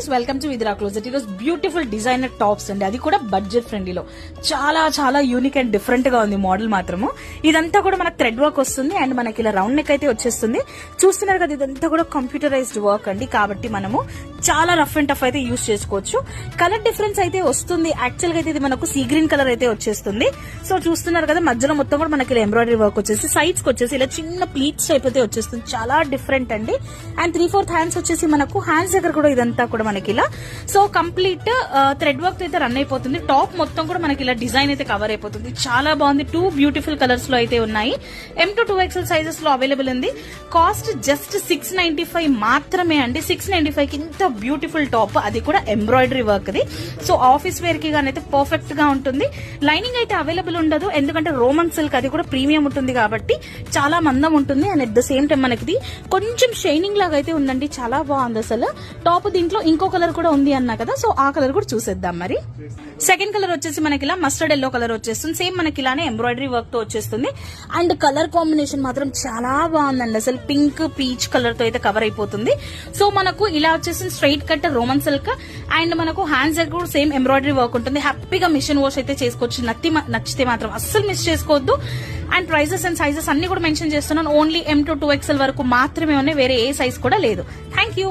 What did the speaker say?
Friends, welcome to Vidra closet. ఈరోజు beautiful designer tops అండి, అది కూడా బడ్జెట్ ఫ్రెండ్లీలో. చాలా చాలా యూనిక్ అండ్ డిఫరెంట్ గా ఉంది మోడల్ మాత్రము. ఇదంతా కూడా మనకు థ్రెడ్ వర్క్ వస్తుంది అండ్ మనకి ఇలా రౌండ్ నెక్ అయితే వచ్చేస్తుంది. చూస్తున్నారు కదా, ఇదంతా కూడా కంప్యూటరైజ్డ్ వర్క్ అండి, కాబట్టి మనము చాలా రఫ్ అండ్ టఫ్ అయితే యూజ్ చేసుకోవచ్చు. కలర్ డిఫరెన్స్ అయితే వస్తుంది. యాక్చువల్ గా అయితే ఇది మనకు సీ గ్రీన్ కలర్ అయితే వచ్చేస్తుంది. సో చూస్తున్నారు కదా, మధ్యలో మొత్తం కూడా మనకి ఎంబ్రాయిడరీ వర్క్ వచ్చేసి సైడ్స్ కి వచ్చేసి ఇలా చిన్న ప్లీట్స్ టైప్ అయితే వచ్చేస్తుంది. చాలా డిఫరెంట్ అండి. అండ్ 3/4 హ్యాండ్స్ వచ్చేసి మనకు హ్యాండ్స్ దగ్గర కూడా ఇదంతా కూడా మనకి ఇలా. సో కంప్లీట్ థ్రెడ్ వర్క్ అయితే రన్ అయిపోతుంది. టాప్ మొత్తం కూడా మనకి ఇలా డిజైన్ అయితే కవర్ అయిపోతుంది. చాలా బాగుంది. 2 బ్యూటిఫుల్ కలర్స్ లో అయితే ఉన్నాయి. M to 2XL సైజెస్ లో అవైలబుల్ ఉంది. కాస్ట్ జస్ట్ 695 మాత్రమే అండి. 695 కి ఇంత బ్యూటిఫుల్ టాప్, అది కూడా ఎంబ్రాయిడరీ వర్క్ ది. సో ఆఫీస్ వేర్ కి గానైతే పర్ఫెక్ట్ గా ఉంటుంది. లైనింగ్ అయితే అవైలబుల్ ఉండదు, ఎందుకంటే రోమన్ సిల్క్, అది కూడా ప్రీమియం ఉంటుంది కాబట్టి చాలా మందం ఉంటుంది. And at the same time మనకి కొంచెం షైనింగ్ లాగా అయితే ఉందండి. చాలా బాగుంది అసలు టాప్. దీంట్లో ఇంకో కలర్ కూడా ఉంది అన్నా కదా, సో ఆ కలర్ కూడా చూసేద్దాం. మరి సెకండ్ కలర్ వచ్చేసి మనకి ఇలా మస్టర్డ్ ఎల్లో కలర్ వచ్చేస్తుంది. సేమ్ మనకి ఇలానే ఎంబ్రాయిడరీ వర్క్ తో వచ్చేస్తుంది. అండ్ కలర్ కాంబినేషన్ మాత్రం చాలా బాగుందండి. అసలు పింక్ పీచ్ కలర్ తో అయితే కవర్ అయిపోతుంది. సో మనకు ఇలా వచ్చేసి straight cut Roman silk and మనకు హ్యాండ్స్ దగ్గర కూడా సేమ్ ఎంబ్రాయిడరీ వర్క్ ఉంటుంది. హ్యాపీగా మిషన్ వాష్ అయితే చేసుకోవచ్చు. నచ్చితే మాత్రం అస్సలు మిస్ చేసుకోవద్దు. అండ్ ప్రైజెస్ అండ్ సైజెస్ అన్ని కూడా మెన్షన్ చేస్తున్నాను. ఓన్లీ M to 2XL వరకు మాత్రమే ఉన్నాయి, వేరే ఏ సైజ్ కూడా లేదు. Thank you.